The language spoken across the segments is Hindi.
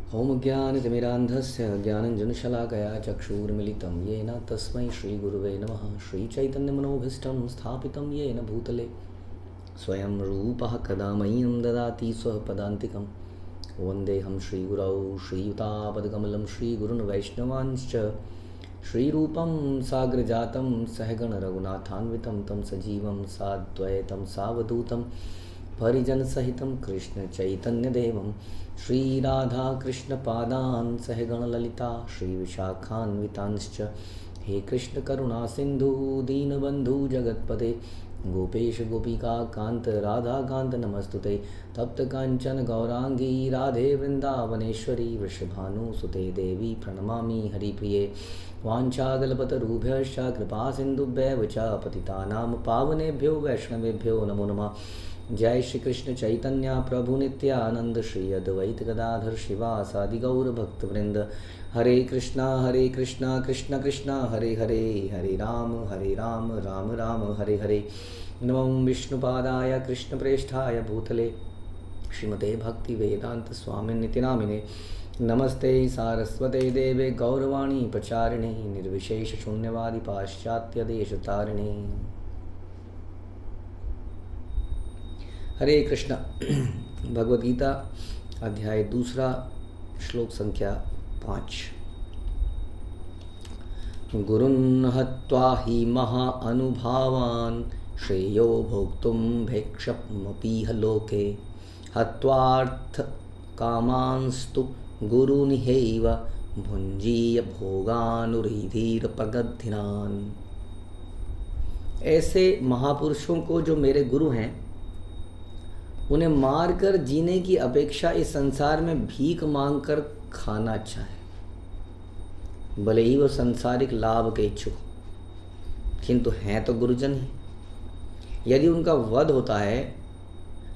ॐ ज्ञानतिमिरान्धस्य ज्ञानञ्जनशलाकया चक्षुर्मिलितं येन तस्मै श्रीगुरुवे नमः। श्रीचैतन्यमनोभीष्टं स्थापितं येन भूतले स्वयं रूपः कदा मह्यं ददाति स्वपदान्तिकं। वन्देऽहं श्रीगुरौ श्रीयुतापदकमलं श्रीगुरुन् वैष्णवांश्च श्रीरूपं साग्रजातं सहगणरघुनाथान्वितं तं सजीवं साद्वैतं सावधूतं परिजनसहितं कृष्णचैतन्यदेवं श्रीराधाकृष्णपादान् सहगणललिता श्रीविशाखान्वितांश्च। हे कृष्णकरुणासिन्धु दीनबन्धु जगत्पते गोपेश गोपिकान्त राधाकान्त नमस्तुते। तप्तकाञ्चन गौराङ्गी राधे वृन्दावनेश्वरी वृषभानुसुते देवी प्रणमामि हरिप्रिये। वाञ्छाकल्पतरुभ्यश्च कृपासिन्धुभ्येव च पतितानां पावनेभ्यो वैष्णवेभ्यो नमो नमः। जय श्री कृष्ण चैतन्य प्रभु नित्यानंद श्री अद्वैत गदाधर शिवासादि गौर भक्तवृंद। हरे कृष्णा कृष्ण कृष्ण हरे हरे, हरे राम राम राम हरे हरे। नमो विष्णुपादाय कृष्णप्रेष्ठाय भूतले श्रीमते भक्ति वेदांत स्वामिनिति नामिने। नमस्ते सारस्वते देवे गौरवाणी प्रचारिणे निर्विशेष शून्यवादी पाश्चात्य देश तारिणे। हरे कृष्ण। भगवद गीता अध्याय 2 श्लोक संख्या 5। गुरुन् हत्वा हि महानुभावान् श्रेयो भोक्तुं भैक्षमपीह लोके हत्वार्थ कामांस्तु गुरुनिहैव भुञ्जीय भोगानुरिधिरपगद्धिनान्। ऐसे महापुरुषों को जो मेरे गुरु हैं उन्हें मारकर जीने की अपेक्षा इस संसार में भीख मांगकर खाना अच्छा है, भले ही वो सांसारिक लाभ के इच्छुक हो, किंतु हैं तो गुरुजन ही। यदि उनका वध होता है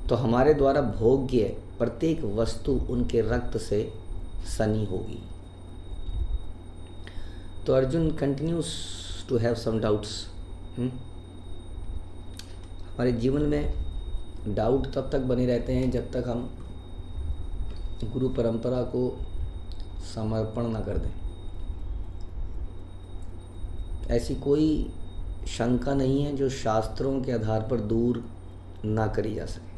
तो हमारे द्वारा भोग्य प्रत्येक वस्तु उनके रक्त से सनी होगी। तो Arjun continues to have some doubts. हमारे जीवन में डाउट तब तक बने रहते हैं जब तक हम गुरु परंपरा को समर्पण न कर दें। ऐसी कोई शंका नहीं है जो शास्त्रों के आधार पर दूर ना करी जा सके,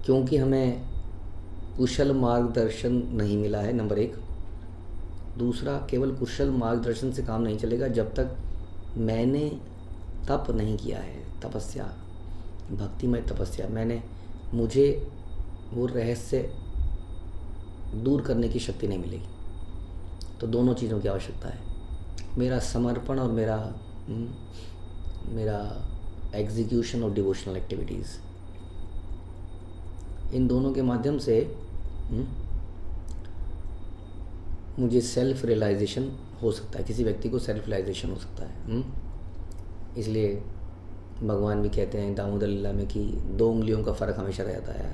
क्योंकि हमें कुशल मार्गदर्शन नहीं मिला है, नंबर 1। दूसरा, केवल कुशल मार्गदर्शन से काम नहीं चलेगा जब तक मैंने तप नहीं किया है, तपस्या, भक्तिमय तपस्या, मुझे वो रहस्य दूर करने की शक्ति नहीं मिलेगी। तो दोनों चीज़ों की आवश्यकता है, मेरा समर्पण और मेरा एग्जीक्यूशन ऑफ डिवोशनल एक्टिविटीज़। इन दोनों के माध्यम से मुझे सेल्फ रियलाइजेशन हो सकता है, किसी व्यक्ति को सेल्फ रियलाइजेशन हो सकता है। इसलिए भगवान भी कहते हैं दामोदर लीला में कि 2 उंगलियों का फ़र्क हमेशा रहता है,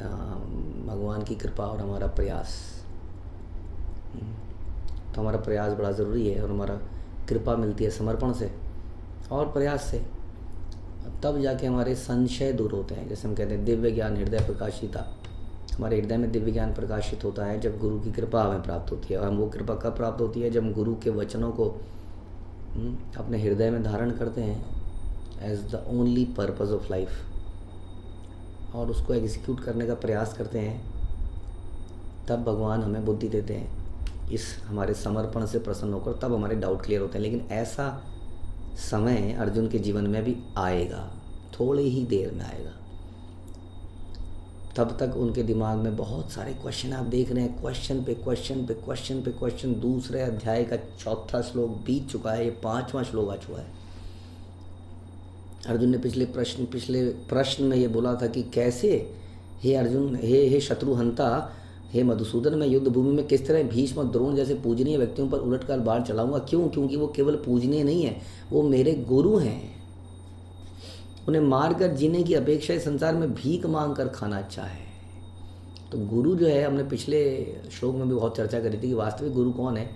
भगवान की कृपा और हमारा प्रयास। तो हमारा प्रयास बड़ा ज़रूरी है और हमारा कृपा मिलती है समर्पण से और प्रयास से, तब जाके हमारे संशय दूर होते हैं। जैसे हम कहते हैं दिव्य ज्ञान हृदय प्रकाशिता, हमारे हृदय में दिव्य ज्ञान प्रकाशित होता है जब गुरु की कृपा हमें प्राप्त होती है। और हम वो कृपा कब प्राप्त होती है? जब गुरु के वचनों को अपने हृदय में धारण करते हैं as the only purpose of life और उसको एग्जीक्यूट करने का प्रयास करते हैं, तब भगवान हमें बुद्धि देते हैं। इस हमारे समर्पण से प्रसन्न होकर तब हमारे डाउट क्लियर होते हैं। लेकिन ऐसा समय अर्जुन के जीवन में भी आएगा, थोड़ी ही देर में आएगा। तब तक उनके दिमाग में बहुत सारे क्वेश्चन, आप देख रहे हैं क्वेश्चन पे क्वेश्चन पे क्वेश्चन पे क्वेश्चन। 2 अध्याय का 4था श्लोक बीत चुका है, ये 5वां श्लोक आ चुका है। अर्जुन ने पिछले प्रश्न में ये बोला था कि कैसे हे अर्जुन, हे शत्रुहंता, हे मधुसूदन, मैं युद्ध भूमि में किस तरह भीष्म द्रोण जैसे पूजनीय व्यक्तियों पर उलटकर बाण चलाऊंगा। क्यों? क्योंकि वो केवल पूजनीय नहीं है, वो मेरे गुरु हैं। उन्हें मारकर जीने की अपेक्षा इस संसार में भीख मांग कर खाना अच्छा है। तो गुरु जो है, हमने पिछले श्लोक में भी बहुत चर्चा करी थी कि वास्तविक गुरु कौन है।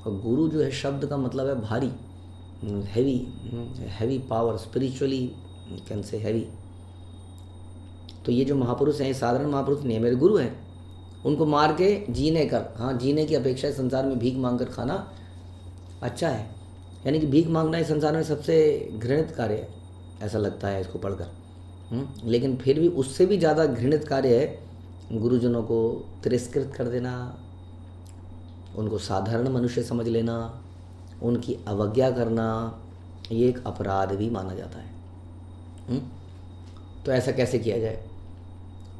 और गुरु जो है शब्द का मतलब है भारी, heavy power, spiritually can say heavy. तो ये जो महापुरुष हैं, ये साधारण महापुरुष नहीं है, मेरे गुरु हैं। उनको मार के जीने कर, हाँ जीने की अपेक्षा इस संसार में भीख मांग कर खाना अच्छा है। यानी कि भीख मांगना इस संसार में सबसे घृणित कार्य है, ऐसा लगता है इसको पढ़कर। लेकिन फिर भी उससे भी ज़्यादा घृणित कार्य है गुरुजनों को तिरस्कृत कर देना, उनको साधारण मनुष्य समझ लेना, उनकी अवज्ञा करना, ये एक अपराध भी माना जाता है। तो ऐसा कैसे किया जाए?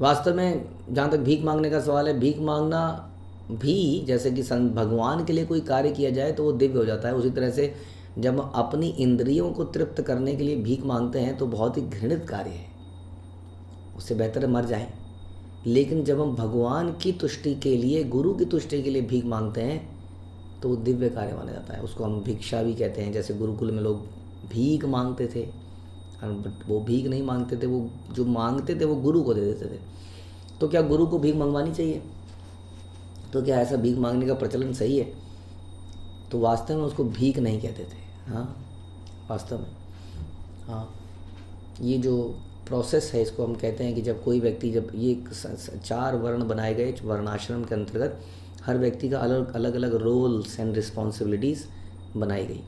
वास्तव में जहाँ तक भीख मांगने का सवाल है, भीख मांगना भी जैसे कि भगवान के लिए कोई कार्य किया जाए तो वो दिव्य हो जाता है। उसी तरह से जब हम अपनी इंद्रियों को तृप्त करने के लिए भीख मांगते हैं तो बहुत ही घृणित कार्य है, उससे बेहतर मर जाएं। लेकिन जब हम भगवान की तुष्टि के लिए, गुरु की तुष्टि के लिए भीख मांगते हैं तो वो दिव्य कार्य माना जाता है। उसको हम भिक्षा भी कहते हैं। जैसे गुरुकुल में लोग भीख मांगते थे, वो भीख नहीं मांगते थे, वो जो मांगते थे वो गुरु को दे देते थे। तो क्या गुरु को भीख मंगवानी चाहिए? तो क्या ऐसा भीख मांगने का प्रचलन सही है? तो वास्तव में उसको भीख नहीं कहते थे। हाँ वास्तव में, हाँ ये जो प्रोसेस है इसको हम कहते हैं कि जब कोई व्यक्ति, जब ये 4 वर्ण बनाए गए वर्णाश्रम के अंतर्गत, हर व्यक्ति का अलग अलग रोल्स एंड रिस्पॉन्सिबिलिटीज़ बनाई गई।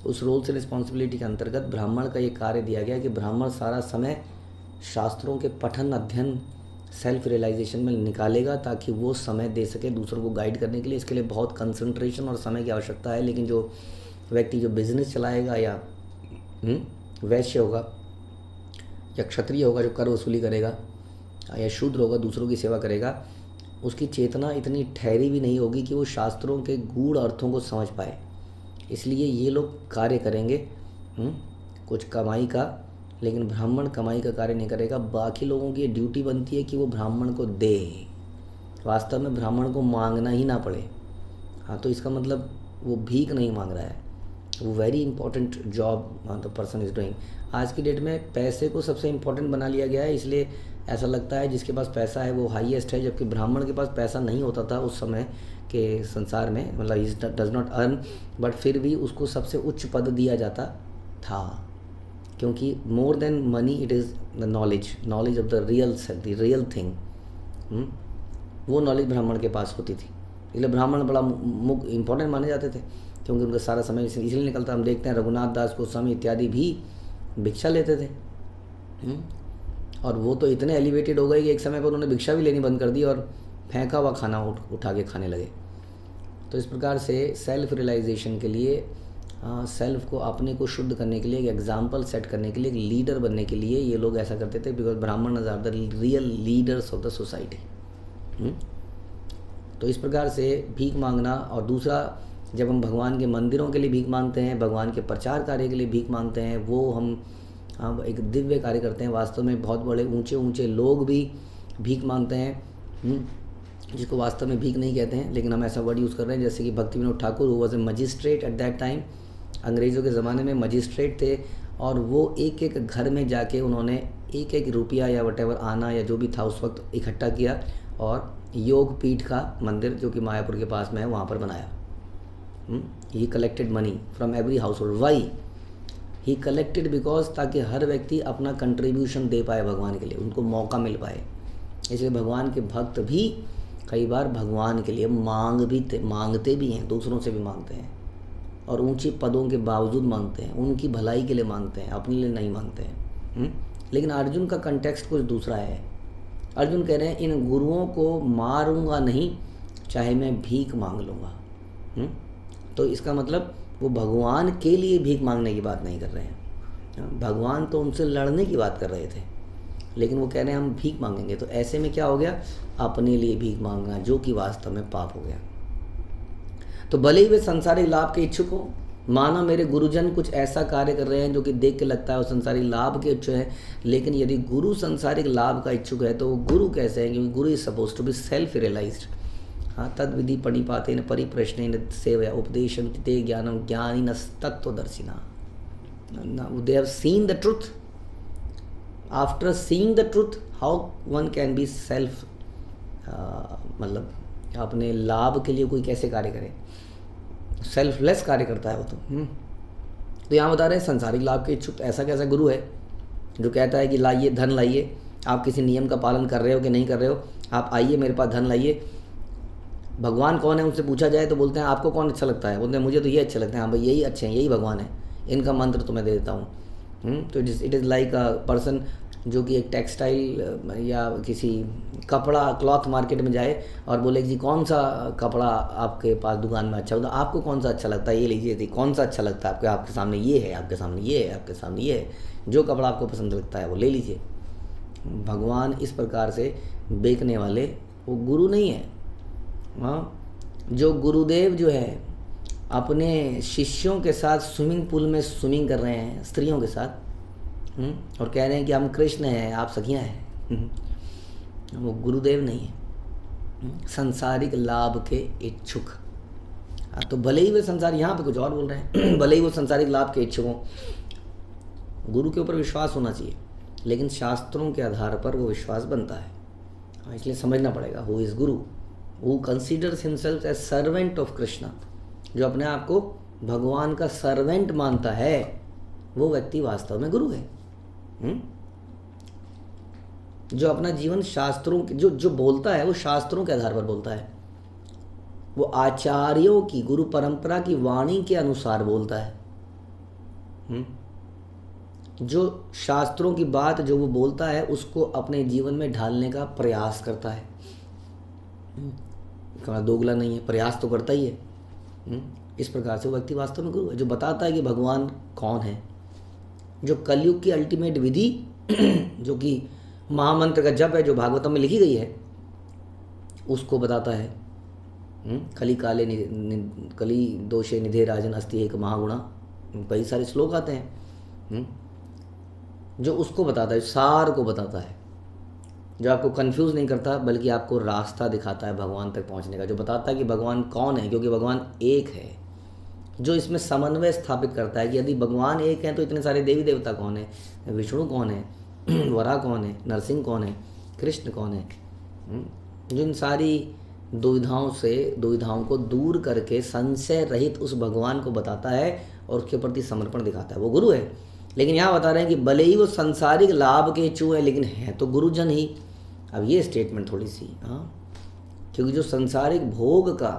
उस रोल्स एंड रिस्पॉन्सिबिलिटी के अंतर्गत ब्राह्मण का ये कार्य दिया गया कि ब्राह्मण सारा समय शास्त्रों के पठन, अध्ययन, सेल्फ रियलाइजेशन में निकालेगा ताकि वो समय दे सके दूसरों को गाइड करने के लिए। इसके लिए बहुत कंसंट्रेशन और समय की आवश्यकता है। लेकिन जो व्यक्ति जो बिजनेस चलाएगा या वैश्य होगा या क्षत्रिय होगा जो कर वसूली करेगा, या शूद्र होगा दूसरों की सेवा करेगा, उसकी चेतना इतनी ठहरी भी नहीं होगी कि वो शास्त्रों के गूढ़ अर्थों को समझ पाए। इसलिए ये लोग कार्य करेंगे कुछ कमाई का, लेकिन ब्राह्मण कमाई का कार्य नहीं करेगा। बाकी लोगों की ये ड्यूटी बनती है कि वो ब्राह्मण को दे, वास्तव में ब्राह्मण को मांगना ही ना पड़े। हाँ, तो इसका मतलब वो भीख नहीं मांग रहा है, वो very important job the person is doing. आज की डेट में पैसे को सबसे इम्पोर्टेंट बना लिया गया है, इसलिए ऐसा लगता है जिसके पास पैसा है वो हाईएस्ट है, जबकि ब्राह्मण के पास पैसा नहीं होता था उस समय के संसार में, मतलब he does not earn, but फिर भी उसको सबसे उच्च पद दिया जाता था, क्योंकि more than money it is the knowledge of the real thing. वो नॉलेज ब्राह्मण के पास होती थी, इसलिए ब्राह्मण बड़ा इम्पोर्टेंट माने जाते थे, क्योंकि उनका सारा समय इसलिए निकलता। हम देखते हैं रघुनाथ दास गोस्वामी इत्यादि भी भिक्षा लेते थे, और वो तो इतने एलिवेटेड हो गए कि एक समय पर उन्होंने भिक्षा भी लेनी बंद कर दी और फेंका हुआ खाना उठा के खाने लगे। तो इस प्रकार से सेल्फ रियलाइजेशन के लिए, सेल्फ को, अपने को शुद्ध करने के लिए, एक एग्जाम्पल सेट करने के लिए, एक लीडर बनने के लिए ये लोग ऐसा करते थे, because Brahmin are the real leaders of the society. तो इस प्रकार से भीख मांगना। और दूसरा, जब हम भगवान के मंदिरों के लिए भीख मांगते हैं, भगवान के प्रचार कार्य के लिए भीख मांगते हैं, वो हम एक दिव्य कार्य करते हैं। वास्तव में बहुत बड़े ऊंचे ऊंचे लोग भी भीख मांगते हैं, जिसको वास्तव में भीख नहीं कहते हैं, लेकिन हम ऐसा वर्ड यूज़ कर रहे हैं। जैसे कि भक्ति Vinod Thakur who was a magistrate at that time, अंग्रेज़ों के ज़माने में मजिस्ट्रेट थे, और वो एक एक घर में जाके उन्होंने एक एक रुपया या वटेवर आना या जो भी था उस वक्त इकट्ठा किया, और योग पीठ का मंदिर जो कि मायापुर के पास में है वहाँ पर बनाया। ही collected money from every house hold. Why he collected? Because ताकि हर व्यक्ति अपना कंट्रीब्यूशन दे पाए भगवान के लिए, उनको मौका मिल पाए। इसलिए भगवान के भक्त भी कई बार भगवान के लिए मांगते भी हैं, दूसरों से भी मांगते हैं, और ऊंची पदों के बावजूद मांगते हैं, उनकी भलाई के लिए मांगते हैं, अपने लिए नहीं मांगते हैं। लेकिन अर्जुन का कंटेक्स्ट कुछ दूसरा है। अर्जुन कह रहे हैं इन गुरुओं को मारूंगा नहीं, चाहे मैं भीख मांग लूँगा। तो इसका मतलब वो भगवान के लिए भीख मांगने की बात नहीं कर रहे हैं, भगवान तो उनसे लड़ने की बात कर रहे थे, लेकिन वो कह रहे हैं हम भीख मांगेंगे। तो ऐसे में क्या हो गया? अपने लिए भीख मांगना, जो कि वास्तव में पाप हो गया। तो भले ही वे संसारिक लाभ के इच्छुक हो, माना मेरे गुरुजन कुछ ऐसा कार्य कर रहे हैं जो कि देख के लगता है वो संसारिक लाभ के इच्छुक है, लेकिन यदि गुरु संसारिक लाभ का इच्छुक है तो वो गुरु कैसे है? क्योंकि गुरु is suppose to be self realized. हाँ, तद विधि पणिपातेन परिप्रश्नेन सेवया उपदेशं ते ज्ञानम ज्ञानिनस् तत्त्वदर्शिनः। They have seen the truth. After seeing the truth how one can be self, मतलब अपने लाभ के लिए कोई कैसे कार्य करे? सेल्फलेस कार्य करता है वो तो यहाँ बता रहे हैं संसारिक लाभ के इच्छुक ऐसा कैसा गुरु है जो कहता है कि लाइए, धन लाइए, आप किसी नियम का पालन कर रहे हो कि नहीं कर रहे हो, आप आइए मेरे पास धन लाइए, भगवान कौन है उनसे पूछा जाए तो बोलते हैं आपको कौन अच्छा लगता है, बोलते हैं मुझे तो ये अच्छे लगते हैं, हाँ भाई यही अच्छे हैं, यही भगवान है, इनका मंत्र तो मैं दे देता हूँ। तो it is like a person जो कि एक टेक्सटाइल या किसी कपड़ा क्लॉथ मार्केट में जाए और बोले कि जी कौन सा कपड़ा आपके पास दुकान में अच्छा होता है, आपको कौन सा अच्छा लगता है, ये लीजिए थी, कौन सा अच्छा लगता है आपके, आपके सामने ये है, आपके सामने ये है, आपके सामने ये है, जो कपड़ा आपको पसंद लगता है वो ले लीजिए। भगवान इस प्रकार से बेचने वाले वो गुरु नहीं है। हाँ, जो गुरुदेव जो है अपने शिष्यों के साथ स्विमिंग पूल में स्विमिंग कर रहे हैं स्त्रियों के साथ, और कह रहे हैं कि हम कृष्ण हैं आप सखियाँ हैं, वो गुरुदेव नहीं है, सांसारिक लाभ के इच्छुक। तो भले ही वे संसार, यहाँ पे कुछ और बोल रहे हैं भले ही वो सांसारिक लाभ के इच्छुक हों, गुरु के ऊपर विश्वास होना चाहिए, लेकिन शास्त्रों के आधार पर वो विश्वास बनता है। इसलिए समझना पड़ेगा who is guru, who considers himself as servant of Krishna, जो अपने आप को भगवान का सर्वेंट मानता है वो व्यक्ति वास्तव में गुरु है। जो अपना जीवन शास्त्रों के जो बोलता है वो शास्त्रों के आधार पर बोलता है, वो आचार्यों की गुरु परंपरा की वाणी के अनुसार बोलता है। जो शास्त्रों की बात जो वो बोलता है उसको अपने जीवन में ढालने का प्रयास करता है, दोगला नहीं है, प्रयास तो करता ही है। इस प्रकार से वो व्यक्ति वास्तव में गुरु है, जो बताता है कि भगवान कौन है, जो कलयुग की अल्टीमेट विधि जो कि महामंत्र का जप है, जो भागवतम में लिखी गई है, उसको बताता है। कली काले कली दोषे निधे राजन अस्ति एक महागुणा, कई सारे श्लोक आते हैं जो उसको बताता है, सार को बताता है, जो आपको कंफ्यूज नहीं करता बल्कि आपको रास्ता दिखाता है भगवान तक पहुंचने का, जो बताता है कि भगवान कौन है, क्योंकि भगवान एक है, जो इसमें समन्वय स्थापित करता है कि यदि भगवान एक है तो इतने सारे देवी देवता कौन है, विष्णु कौन है, वरा कौन है, नरसिंह कौन है, कृष्ण कौन है, जो इन सारी दुविधाओं को दूर करके संशय रहित उस भगवान को बताता है और उसके प्रति समर्पण दिखाता है, वो गुरु है। लेकिन यहाँ बता रहे हैं कि भले ही वो संसारिक लाभ के इच्छुक है लेकिन है तो गुरुजन ही। अब ये स्टेटमेंट थोड़ी सी क्योंकि जो संसारिक भोग का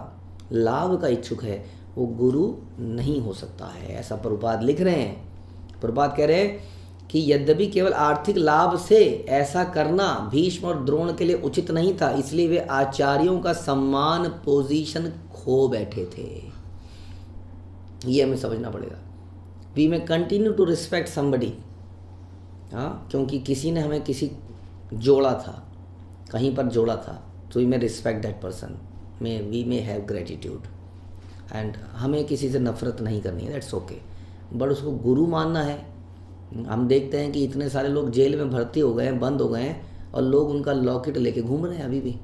लाभ का इच्छुक है वो गुरु नहीं हो सकता है, ऐसा प्रभुपाद लिख रहे हैं। प्रभुपाद कह रहे हैं कि यद्यपि केवल आर्थिक लाभ से ऐसा करना भीष्म और द्रोण के लिए उचित नहीं था, इसलिए वे आचार्यों का सम्मान पोजीशन खो बैठे थे। ये हमें समझना पड़ेगा। We may continue to respect somebody, क्योंकि किसी ने हमें किसी जोड़ा था, कहीं पर जोड़ा था, तो we may respect that person, we may have gratitude, and हमें किसी से नफरत नहीं करनी है, दैट्स ओके, बट उसको गुरु मानना है। हम देखते हैं कि इतने सारे लोग जेल में भर्ती हो गए हैं, बंद हो गए हैं, और लोग उनका लॉकेट लेके घूम रहे हैं अभी भी।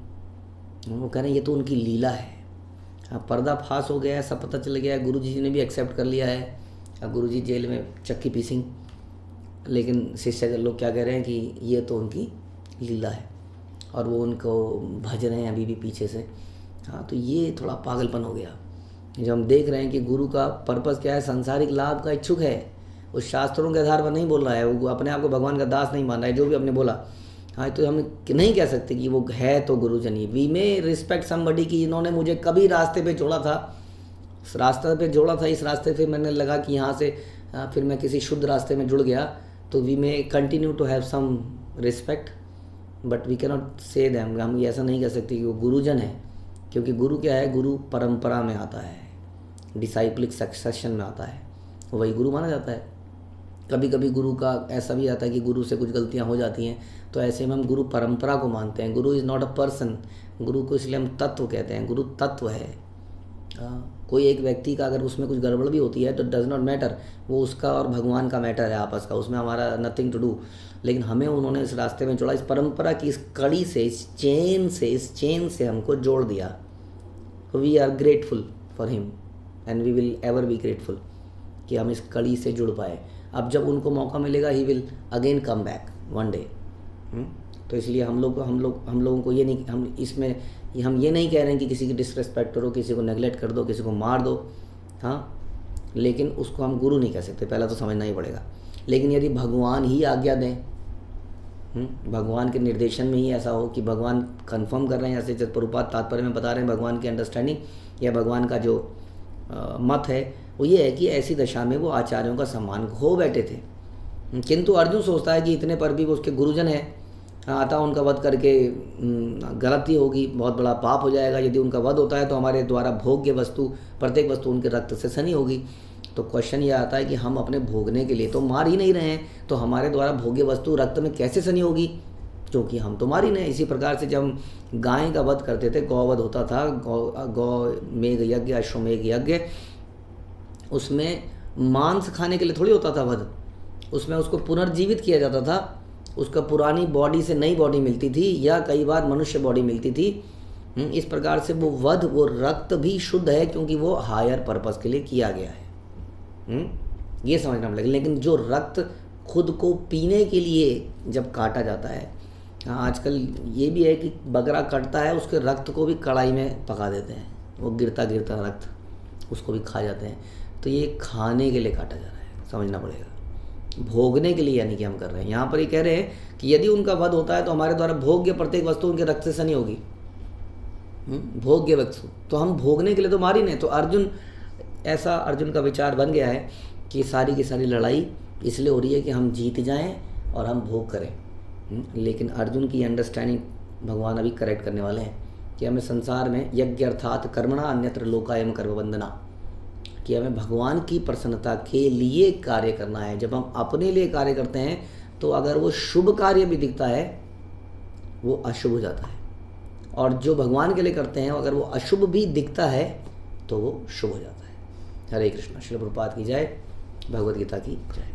वो कह रहे हैं ये तो उनकी लीला है। पर्दा फाश हो गया है, सब पता चल गया है, गुरु जी ने भी एक्सेप्ट कर लिया है, अब गुरु जी जेल में चक्की पीसिंग, लेकिन शिष्य लोग क्या कह रहे हैं कि ये तो उनकी लीला है, और वो उनको भज रहे हैं अभी भी पीछे से। तो ये थोड़ा पागलपन हो गया। जब हम देख रहे हैं कि गुरु का पर्पस क्या है, संसारिक लाभ का इच्छुक है, उस शास्त्रों के आधार पर नहीं बोल रहा है, वो अपने आप को भगवान का दास नहीं मान रहा है, जो भी आपने बोला। तो हम नहीं कह सकते कि वो है तो गुरुजन ही। वी मे रिस्पेक्ट समबडी, कि इन्होंने मुझे कभी रास्ते पे जोड़ा था, इस रास्ते पे मैंने लगा कि यहाँ से फिर मैं किसी शुद्ध रास्ते में जुड़ गया, तो we may continue to have some respect, but we can not say them. हम ऐसा नहीं कह सकते कि वो गुरुजन है, क्योंकि गुरु क्या है, गुरु परंपरा में आता है, डिसाइप्लिक सक्सेशन में आता है, वही गुरु माना जाता है। कभी कभी गुरु का ऐसा भी आता है कि गुरु से कुछ गलतियां हो जाती हैं, तो ऐसे में हम गुरु परंपरा को मानते हैं। गुरु इज़ नॉट अ पर्सन, गुरु को इसलिए हम तत्व कहते हैं, गुरु तत्व है। कोई एक व्यक्ति का अगर उसमें कुछ गड़बड़ भी होती है तो डज नॉट मैटर, वो उसका और भगवान का मैटर है आपस का, उसमें हमारा नथिंग टू डू। लेकिन हमें उन्होंने इस रास्ते में जोड़ा, इस परंपरा की इस कड़ी से, इस चेन से हमको जोड़ दिया। We are grateful for him and we will ever be grateful कि हम इस कड़ी से जुड़ पाए। अब जब उनको मौका मिलेगा, he will again come back one day. तो इसलिए हम लोगों को ये नहीं, हम ये नहीं कह रहे हैं कि किसी की डिसरेस्पेक्ट करो, किसी को नेगलेक्ट कर दो, किसी को मार दो, लेकिन उसको हम गुरु नहीं कह सकते, पहला तो समझना ही पड़ेगा। लेकिन यदि भगवान ही आज्ञा दें, भगवान के निर्देशन में ही ऐसा हो कि भगवान कंफर्म कर रहे हैं, जैसे प्रभुपाद तात्पर्य में बता रहे हैं भगवान की अंडरस्टैंडिंग या भगवान का जो मत है वो ये है कि ऐसी दशा में वो आचार्यों का सम्मान खो बैठे थे। किंतु अर्जुन सोचता है कि इतने पर भी वो उसके गुरुजन हैं, अतः उनका वध करके गलती होगी, बहुत बड़ा पाप हो जाएगा। यदि उनका वध होता है तो हमारे द्वारा भोग्य वस्तु, प्रत्येक वस्तु उनके रक्त से सनी होगी। तो क्वेश्चन ये आता है कि हम अपने भोगने के लिए तो मार ही नहीं रहे हैं, तो हमारे द्वारा भोग्य वस्तु रक्त में कैसे सनी होगी, क्योंकि हम तो मार ही नहीं। इसी प्रकार से जब हम गाय का वध करते थे, गौवध होता था, गौ मेघ यज्ञ, अश्वमेघ यज्ञ, उसमें मांस खाने के लिए थोड़ी होता था वध, उसमें उसको पुनर्जीवित किया जाता था। उसका पुरानी बॉडी से नई बॉडी मिलती थी या कई बार मनुष्य बॉडी मिलती थी। इस प्रकार से वो वध, वो रक्त भी शुद्ध है क्योंकि वो हायर पर्पस के लिए किया गया है। ये समझना पड़ेगा। लेकिन जो रक्त खुद को पीने के लिए जब काटा जाता है, हाँ आजकल ये भी है कि बकरा कटता है उसके रक्त को भी कढ़ाई में पका देते हैं, वो गिरता गिरता रक्त उसको भी खा जाते हैं। तो ये खाने के लिए काटा जा रहा है, समझना पड़ेगा। भोगने के लिए यानी कि हम कर रहे हैं। यहाँ पर ये कह रहे हैं कि यदि उनका वध होता है तो हमारे द्वारा भोग्य प्रत्येक वस्तु उनके रक्त से सनी होगी। भोग्य वस्तु तो हम भोगने के लिए तो मार ही नहीं। तो ऐसा अर्जुन का विचार बन गया है कि सारी की सारी लड़ाई इसलिए हो रही है कि हम जीत जाएं और हम भोग करें। लेकिन अर्जुन की अंडरस्टैंडिंग भगवान अभी करेक्ट करने वाले हैं कि हमें संसार में यज्ञ अर्थात कर्मणा अन्यत्र लोकायम कर्मबंधना, कि हमें भगवान की प्रसन्नता के लिए कार्य करना है। जब हम अपने लिए कार्य करते हैं तो अगर वो शुभ कार्य भी दिखता है वो अशुभ हो जाता है, और जो भगवान के लिए करते हैं अगर वो अशुभ भी दिखता है तो वो शुभ हो जाता है। हरे कृष्ण। श्रील प्रभुपाद की जय, भगवद गीता की जय।